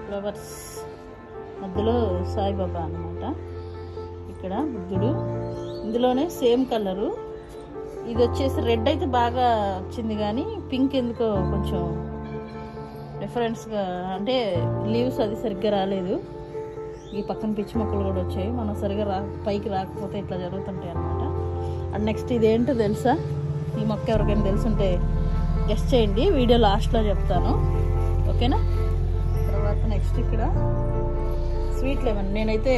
Flowers మధ్యలో సాయిబాబా అన్నమాట. ఇక్కడ బుద్ధుడు, ఇందులోనే సేమ్ కలరు. ఇది వచ్చేసి రెడ్ అయితే బాగా వచ్చింది, కానీ పింక్ ఎందుకో కొంచెం డిఫరెన్స్గా, అంటే లీవ్స్ అది సరిగ్గా రాలేదు. ఈ పక్కన పిచ్చి మొక్కలు కూడా వచ్చాయి, మనం సరిగ్గా పైకి రాకపోతే ఇట్లా జరుగుతుంటాయి అన్నమాట. అండ్ నెక్స్ట్ ఇదేంటో తెలుసా? ఈ మొక్క ఎవరికైనా తెలుసుంటే గెస్ట్ చేయండి, వీడియో లాస్ట్లో చెప్తాను, ఓకేనా? తర్వాత నెక్స్ట్ ఇక్కడ స్వీట్ లెమన్, నేనైతే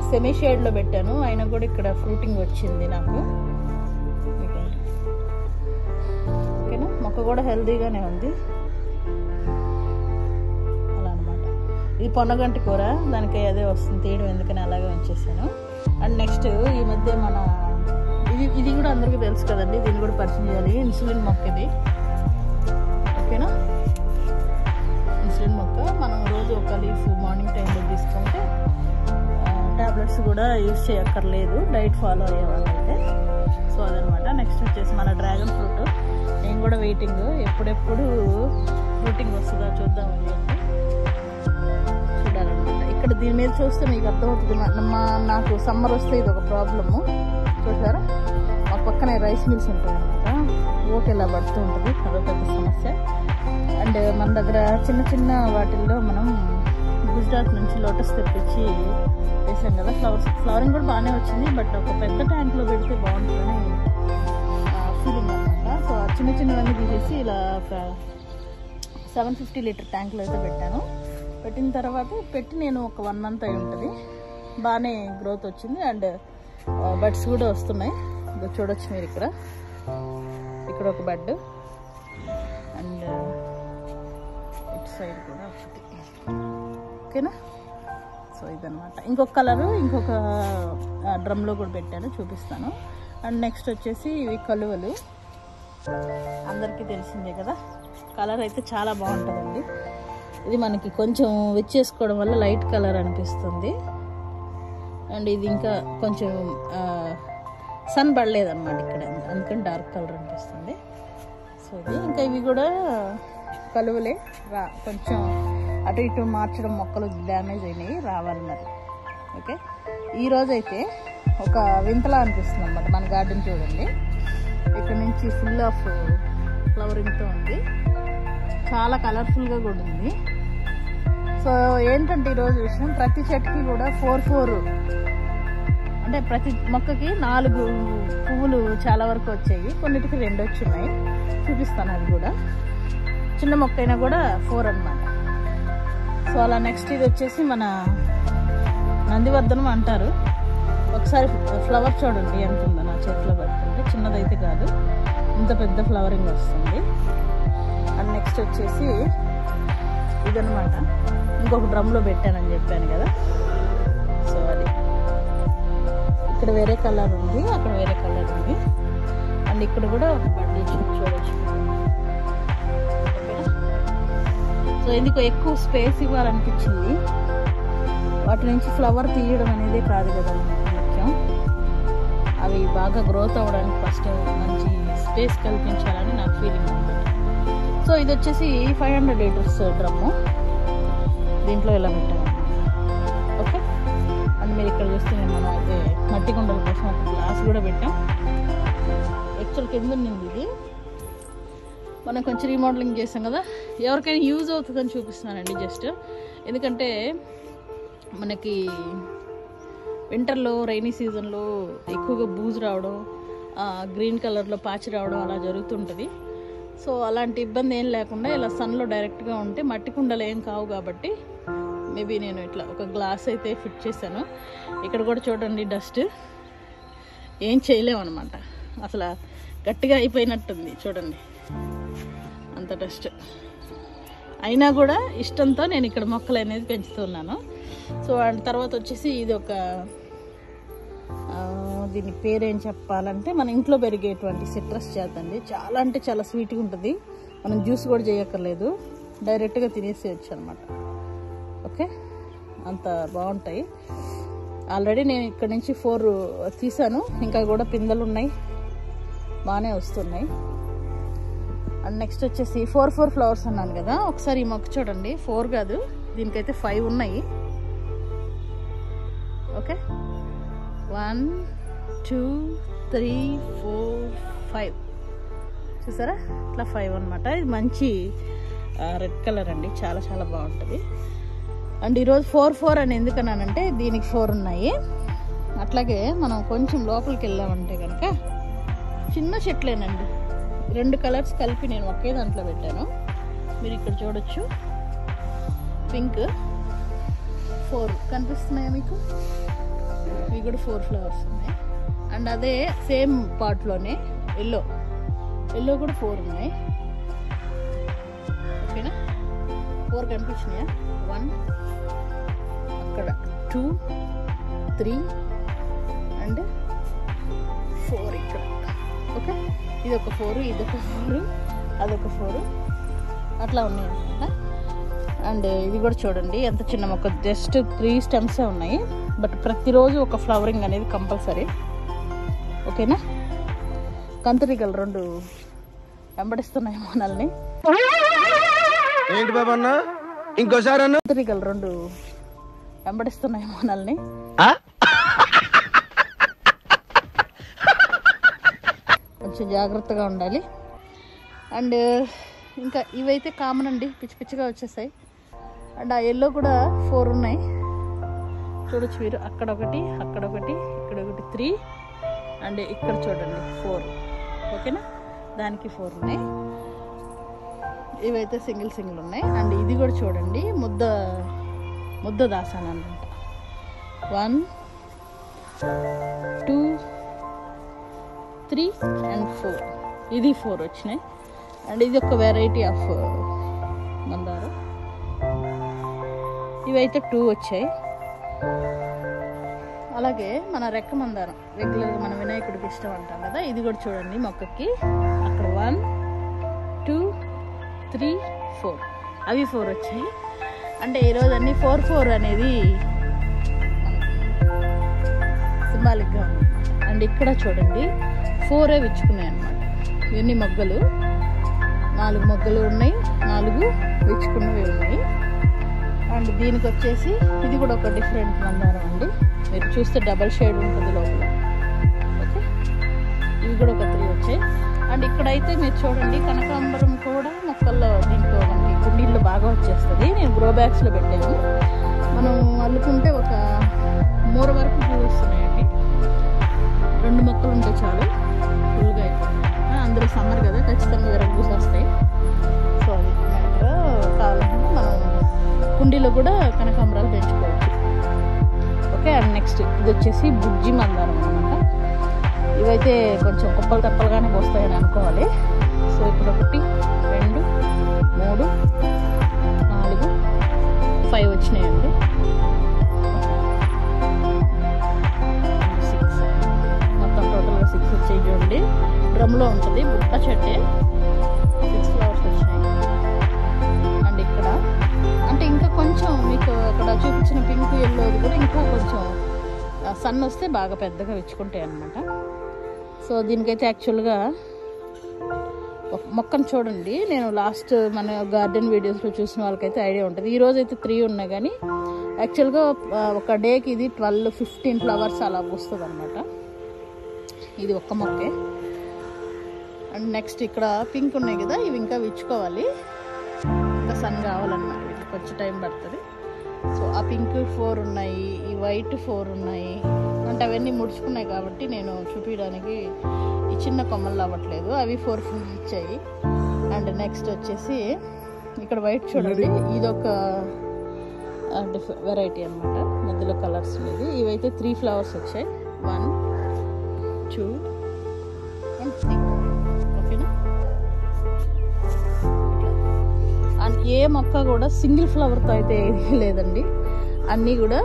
సెమీ షేడ్లో పెట్టాను, అయినా కూడా ఇక్కడ ఫ్రూటింగ్ వచ్చింది నాకు, ఓకేనా? మొక్క కూడా హెల్తీగానే ఉంది. అలా అనమాట. ఇది పొన్నగంటి కూర, దానికి అదే వస్తుంది, తీయడం ఎందుకని అలాగే ఉంచేసాను. అండ్ నెక్స్ట్ ఈ మధ్య మన ఇది కూడా అందరికీ తెలుసు కదండి, దీన్ని కూడా పరిచయం చేయాలి. ఇన్సులిన్ మొక్క ఇది, ఓకేనా? ఇన్సులిన్ మొక్క మనం రోజు ఒక లీఫ్ మార్నింగ్ టైంలో తీసుకుంటే టాబ్లెట్స్ కూడా యూజ్ చేయక్కర్లేదు, డైట్ ఫాలో అయ్యే వాళ్ళైతే. సో అదనమాట. నెక్స్ట్ వచ్చేసి మన డ్రాగన్ ఫ్రూట్, నేను కూడా వెయిటింగ్, ఎప్పుడెప్పుడు ఫ్రూటింగ్ వస్తుందా చూద్దామని చెప్పి చూడాలన్నమాట. ఇక్కడ దీని మీద చూస్తే మీకు అర్థమవుతుంది, నాకు సమ్మర్ వస్తే ఇది ఒక ప్రాబ్లము. చూసారా, మా పక్కనే రైస్ మిల్స్ ఉంటాయి అనమాట, ఓకే ఇలా పడుతూ ఉంటుంది, అదో పెద్ద సమస్య. అండ్ మన దగ్గర చిన్న చిన్న వాటిల్లో మనం గుజరాత్ నుంచి లోటస్ తెప్పించి వేసాం కదా, ఫ్లవరింగ్ కూడా బాగానే వచ్చింది, బట్ ఒక పెద్ద ట్యాంక్లో పెడితే బాగుంటుందని ఫీలింగ్ అనమాట. సో ఆ చిన్న చిన్నవన్నీ తీసేసి ఇలా ఒక 750 లీటర్ ట్యాంక్లో అయితే పెట్టాను. పెట్టిన తర్వాత నేను ఒక 1 మంత్ అయి ఉంటుంది, బాగానే గ్రోత్ వచ్చింది. అండ్ బడ్స్ కూడా వస్తున్నాయి, చూడొచ్చు మీరు. ఇక్కడ ఒక బడ్, అండ్ ఇటు సైడ్ కూడా ఒకటి, ఓకేనా? సో ఇదనమాట. ఇంకొక కలరు ఇంకొక డ్రమ్లో కూడా పెట్టాను, చూపిస్తాను. అండ్ నెక్స్ట్ వచ్చేసి ఇవి కలువలు, అందరికీ తెలిసిందే కదా, కలర్ అయితే చాలా బాగుంటుందండి. ఇది మనకి కొంచెం విచ్చేసుకోవడం వల్ల లైట్ కలర్ అనిపిస్తుంది. అండ్ ఇది ఇంకా కొంచెం సన్ పడలేదన్నమాట ఇక్కడ, అందుకని డార్క్ కలర్ అనిపిస్తుంది. సో ఇది ఇంకా ఇవి కూడా కలువలే, కొంచెం అటు ఇటు మార్చడం, మొక్కలు డ్యామేజ్ అయినాయి, రావాలి మరి, ఓకే? ఈరోజైతే ఒక వింతలా అనిపిస్తుంది అన్నమాట మన గార్డెన్. చూడండి, ఇక్కడ నుంచి ఫుల్ ఆఫ్ ఫ్లవరింగ్తో ఉంది, చాలా కలర్ఫుల్గా కూడా ఉంది. సో ఏంటంటే ఈరోజు విషయం, ప్రతి చెట్టుకి కూడా 4 అంటే ప్రతి మొక్కకి 4 పువ్వులు చాలా వరకు వచ్చాయి, కొన్నిటికి 2 వచ్చున్నాయి, చూపిస్తాను. అది కూడా చిన్న మొక్క అయినా కూడా 4 అన్నమాట. సో అలా నెక్స్ట్ ఇది వచ్చేసి మన నందివర్ధనం అంటారు. ఒకసారి ఫ్లవర్ చూడండి ఎంత ఉందో నా చేతిలో పట్టుకుంటే, చిన్నదైతే కాదు, ఇంత పెద్ద ఫ్లవరింగ్ వస్తుంది. అండ్ నెక్స్ట్ వచ్చేసి ఇదనమాట, ఇంకొక డ్రమ్లో పెట్టానని చెప్పాను కదా. సో అది ఇక్కడ వేరే కలర్ ఉంది, అక్కడ వేరే కలర్ ఉంది. అండ్ ఇక్కడ కూడా ఒక బడ్డీ చూడొచ్చు. సో ఎందుకు ఎక్కువ స్పేస్ ఇవ్వాలనిపించింది, వాటి నుంచి ఫ్లవర్ తీయడం అనేది కాదు కదా ముఖ్యం, అవి బాగా గ్రోత్ అవ్వడానికి ఫస్ట్ మంచి స్పేస్ కల్పించాలని నాకు ఫీలింగ్ ఉంది. సో ఇది వచ్చేసి 500 లీటర్స్ డ్రమ్ము, దీంట్లో ఇలా పెట్టాను, ఓకే? అండ్ మీరు ఇక్కడ చూస్తే మనం అయితే మట్టి కుండల కోసం ఒక గ్లాస్ కూడా పెట్టాం. యాక్చువల్ కింద ఉన్నింది ఇది, మనం కొంచెం రీమోడలింగ్ చేసాం కదా, ఎవరికైనా యూజ్ అవుతుందని చూపిస్తున్నానండి జస్ట్. ఎందుకంటే మనకి వింటర్లో, రైనీ సీజన్లో ఎక్కువగా బూజు రావడం, గ్రీన్ కలర్లో పాచి రావడం అలా జరుగుతుంటుంది. సో అలాంటి ఇబ్బంది ఏం లేకుండా ఇలా సన్లో డైరెక్ట్గా ఉంటే మట్టి కుండలు ఏం కావు కాబట్టి మేబీ నేను ఇట్లా ఒక గ్లాస్ అయితే ఫిట్ చేశాను. ఇక్కడ కూడా చూడండి డస్ట్, ఏం చేయలేమన్నమాట, అసలు గట్టిగా అయిపోయినట్టుంది చూడండి, అంత డస్ట్. అయినా కూడా ఇష్టంతో నేను ఇక్కడ మొక్కలు అనేది పెంచుతున్నాను. సో అండ్ తర్వాత వచ్చేసి ఇది ఒక దీని పేరేం చెప్పాలంటే మన ఇంట్లో పెరిగేటువంటి సిట్రస్ చేద్దండి, చాలా అంటే చాలా స్వీట్గా ఉంటుంది, మనం జ్యూస్ కూడా చేయక్కర్లేదు, డైరెక్ట్గా తినేసేయచ్చు అనమాట, ఓకే? అంత బాగుంటాయి. ఆల్రెడీ నేను ఇక్కడ నుంచి 4 తీసాను, ఇంకా కూడా పిందెలు ఉన్నాయి, బాగానే వస్తున్నాయి. అండ్ నెక్స్ట్ వచ్చేసి 4 ఫ్లవర్స్ అన్నాను కదా, ఒకసారి ఈ మొక్క చూడండి. 4 కాదు, దీనికైతే 5 ఉన్నాయి. ఓకే, 1 2 3 4 5 చూసారా, ఇట్లా 5 అనమాట. ఇది మంచి రెడ్ కలర్ అండి, చాలా చాలా బాగుంటుంది. అండ్ ఈరోజు 4 అని ఎందుకన్నానంటే దీనికి 4 ఉన్నాయి. అట్లాగే మనం కొంచెం లోపలికి వెళ్ళామంటే కనుక చిన్న చెట్లేనండి, 2 కలర్స్ కలిపి నేను ఒకే దాంట్లో పెట్టాను. మీరు ఇక్కడ చూడొచ్చు, పింక్ 4 కనిపిస్తున్నాయా మీకు? ఇవి కూడా 4 ఫ్లవర్స్ ఉన్నాయి. అండ్ అదే సేమ్ పాట్లోనే ఎల్లో కూడా 4 ఉన్నాయి. ఓకేనా, 4 కనిపించినాయా? 1 అక్కడ 2 3 అండ్ 4 ఇక్కడ. ఓకే, ఇదొక 4, ఇదొక 4, అదొక 4 అట్లా ఉన్నాయి అన్నమాట. అండ్ ఇది కూడా చూడండి ఎంత చిన్న మొక్క, జస్ట్ 3 స్టెమ్సే ఉన్నాయి. బట్ ప్రతిరోజు ఒక ఫ్లవరింగ్ అనేది కంపల్సరీ. ఓకేనా, కంతురికలు 2 వెంబడిస్తున్నాయి మనల్ని. ఏంటి బాబన్న ఇంకోసారి కంతురికలు 2 వెంబడిస్తున్నాయి మనల్ని. కొంచెం జాగ్రత్తగా ఉండాలి. అండ్ ఇంకా ఇవైతే కామన్ అండి, పిచ్చి పిచ్చిగా వచ్చేసాయి. అండ్ ఆ ఎల్లో కూడా 4 ఉన్నాయి చూడొచ్చు మీరు. అక్కడొకటి, అక్కడొకటి, ఇక్కడొకటి 3 అండ్ ఇక్కడ చూడండి 4. ఓకేనా, దానికి 4 ఉన్నాయి. ఇవైతే సింగిల్ ఉన్నాయి. అండ్ ఇది కూడా చూడండి, ముద్ద దాసాను అనమాట. 1 2 3 అండ్ 4, ఇది 4 వచ్చినాయి. అండ్ ఇది ఒక వెరైటీ ఆఫ్ మందారం. ఇవైతే 2 వచ్చాయి. అలాగే మన రెక్క మందారం రెగ్యులర్గా మన వినాయకుడికి ఇష్టం అంటాం కదా, ఇది కూడా చూడండి మొక్కకి. అక్కడ 1 2 3 4 అవి 4 వచ్చాయి. అంటే ఈరోజు అన్ని 4 అనేది సింబాలిక్గా ఉంది. అండ్ ఇక్కడ చూడండి 4 విచ్చుకున్నాయి అన్నమాట. ఇవన్నీ మొగ్గలు, 4 మొగ్గలు ఉన్నాయి, 4 విచ్చుకున్నవి ఉన్నాయి. అండ్ దీనికి వచ్చేసి ఇది కూడా ఒక డిఫరెంట్ మందారం అండి. మీరు చూస్తే డబల్ షేడ్ ఉంటుంది లోపల. ఓకే, ఇవి కూడా ఒక 3 వచ్చాయి. అండ్ ఇక్కడైతే మీరు చూడండి కనకాంబరం కూడా మొక్కల్లో దీంట్లో మనకి కుండీల్లో బాగా వచ్చేస్తుంది. నేను గ్రో బ్యాగ్స్లో పెట్టాను. మనం అల్లుకుంటే ఒక 3 వరకు పూలు వస్తున్నాయండి. 2 మొక్కలు ఉంటే చాలు, ఫుల్గా అయిపోతుంది. అందులో సమ్మర్ కదా, ఖచ్చితంగా విరగూసి వస్తాయి. సో అది కావాలంటే మనం కుండీలో కూడా కనకాంబరాలు పెంచుకోవచ్చు. ఓకే, అండ్ నెక్స్ట్ ఇది వచ్చేసి బుజ్జి మందారం అనమాట. ఇవైతే కొంచెం కుప్పలు తప్పలుగానే పోస్తాయని అనుకోవాలి. సో ఇప్పుడు 1 2 3 4 5 వచ్చినాయండి. 6 మొత్తం టోటల్గా 6 వచ్చాయి. చూడండి డ్రమ్లో ఉంటుంది, బుట్ట చెట్టే. 6 ఫ్లవర్స్ వచ్చినాయి. అండ్ ఇక్కడ అంటే ఇంకా కొంచెం మీకు అక్కడ చూపించిన పింక్ ఎల్లోది కూడా ఇంకా కొంచెం సన్ వస్తే బాగా పెద్దగా విచ్చుకుంటాయి అన్నమాట. సో దీనికైతే యాక్చువల్గా ఒక మొక్కను చూడండి, నేను లాస్ట్ మన గార్డెన్ వీడియోస్లో చూసిన వాళ్ళకైతే ఐడియా ఉంటుంది. ఈరోజు అయితే 3 ఉన్నాయి, కానీ యాక్చువల్గా ఒక డేకి ఇది 12-15 ఫ్లవర్స్ అలా వస్తుంది అనమాట. ఇది ఒక్క మొక్కే. అండ్ నెక్స్ట్ ఇక్కడ పింక్ ఉన్నాయి కదా, ఇవి ఇంకా విచ్చుకోవాలి, ఇంకా సన్ కావాలన్నమాట. వీటికి కొంచెం టైం పడుతుంది. సో ఆ పింక్ 4 ఉన్నాయి, ఈ వైట్ 4 ఉన్నాయి. అంటే అవన్నీ ముడుచుకున్నాయి కాబట్టి నేను చూపించడానికి ఈ చిన్న కొమ్మలు అవ్వట్లేదు. అవి 4 ఇచ్చాయి. అండ్ నెక్స్ట్ వచ్చేసి ఇక్కడ వైట్ చూడండి, ఇదొక వెరైటీ అనమాట, మధ్యలో కలర్స్ లేదు. ఇవైతే 3 ఫ్లవర్స్ వచ్చాయి. 1 2 అండ్ 3. ఓకేనా, అండ్ ఏ మొక్క కూడా సింగిల్ ఫ్లవర్తో అయితే ఏది లేదండి. అన్నీ కూడా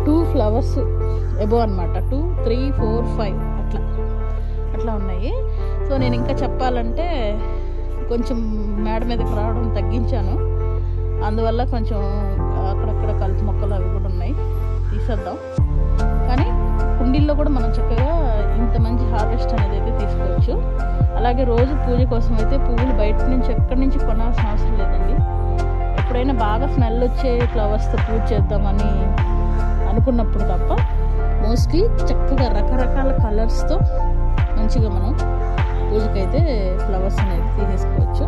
2 ఫ్లవర్స్ ఎబో అనమాట. 2 3 4 5 అట్లా ఉన్నాయి. సో నేను ఇంకా చెప్పాలంటే కొంచెం మేడ మీదకి రావడం తగ్గించాను. అందువల్ల కొంచెం అక్కడక్కడ కలుపు మొక్కలు అవి కూడా ఉన్నాయి, తీసేద్దాం. కానీ కుండీల్లో కూడా మనం చక్కగా ఇంత మంచి హార్వెస్ట్ అనేది అయితే తీసుకోవచ్చు. అలాగే రోజు పూజ కోసం అయితే పువ్వులు బయట నుంచి ఎక్కడి నుంచి కొనాల్సిన అవసరం లేదండి. ఎప్పుడైనా బాగా స్మెల్ వచ్చే ఫ్లవర్స్తో పూజ చేద్దామని అనుకున్నప్పుడు తప్ప మోస్ట్లీ చక్కగా రకరకాల కలర్స్తో మంచిగా మనం పూజకైతే ఫ్లవర్స్ అనేది తీసేసుకోవచ్చు.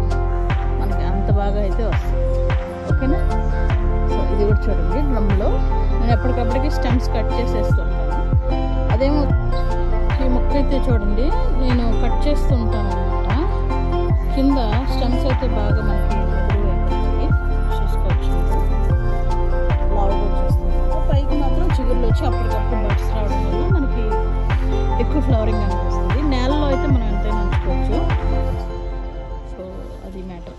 మనకి అంత బాగా అయితే వస్తుంది. ఓకేనా? సో ఇది కూడా చూడండి, డ్రమ్లో నేను ఎప్పటికప్పటికి స్టెమ్స్ కట్ చేసేస్తుంటాను. అదేమో ఈ మొక్క అయితే చూడండి నేను కట్ చేస్తుంటాను అనమాట. కింద స్టెమ్స్ అయితే బాగా మనకి అయిపోతాయి, చూసుకోవచ్చు. లావుగా వచ్చేస్తుంది. పైకి మాత్రం చిగుర్లు వచ్చి అప్పటికప్పుడు బడ్స్ రావడం వల్ల మనకి ఎక్కువ ఫ్లవరింగ్ అనిపిస్తుంది. నేలలో అయితే మనం ఎంతైనా ఉంచుకోవచ్చు. సో అది మ్యాటర్.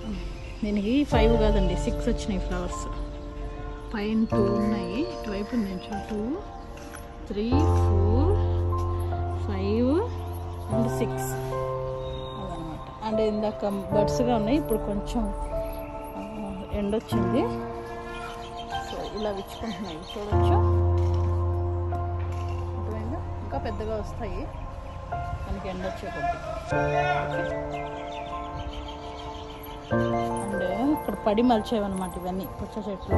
దీనికి 5 కాదండి 6 వచ్చినాయి ఫ్లవర్స్. పైన 2 ఉన్నాయి, ఇటువైపు నుంచి 2, 3, 4, 5 అండ్ 6 అదనమాట. అండ్ ఇందాక బడ్స్గా ఉన్నాయి, ఇప్పుడు కొంచెం ఎండ వచ్చింది. సో ఇలా విచ్చుకుంటున్నాయి, చూడొచ్చు. అర్థమైందా? ఇంకా పెద్దగా వస్తాయి మనకి ఎండ వచ్చేటప్పుడు. అండ్ ఇక్కడ పడి మలిచేవన్నమాట ఇవన్నీ పుచ్చ చెట్లు,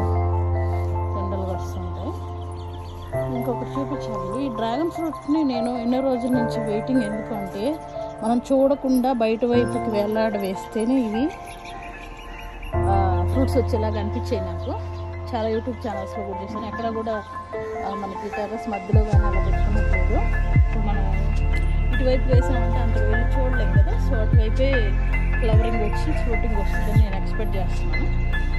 ఎండలు వస్తుంటాయి. ఇంకొకటి చూపించాలి, ఈ డ్రాగన్ ఫ్రూట్ని నేను ఎన్నో రోజుల నుంచి వెయిటింగ్. ఎందుకంటే మనం చూడకుండా బయట వైపుకి వేలాడ వేస్తేనే ఇవి ఫ్రూట్స్ వచ్చేలాగా అనిపించాయి నాకు. చాలా యూట్యూబ్ ఛానల్స్లో కూడా చేశాను, ఎక్కడ కూడా మనకి టెర్రస్ మధ్యలో కానీ అలా పెట్టుకున్నట్లేదు. ఇప్పుడు మనం ఇటువైపు వేసామంటే అంతకు వెళ్ళి చూడలేము కదా. సో అటువైపే ఫ్లవరింగ్ వచ్చి ఫ్రూటింగ్ వస్తుందని నేను ఎక్స్పెక్ట్ చేస్తున్నాను.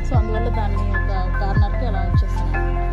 సో అందువల్ల దాన్ని ఒక కార్నర్కి అలా వచ్చేస్తున్నాను.